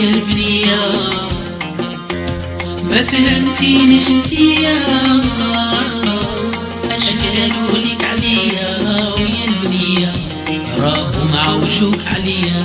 يا البنية ما فهمتينيش انتيا، اش قالوا لك عليا ويا البنية راهم عوجوك عليا.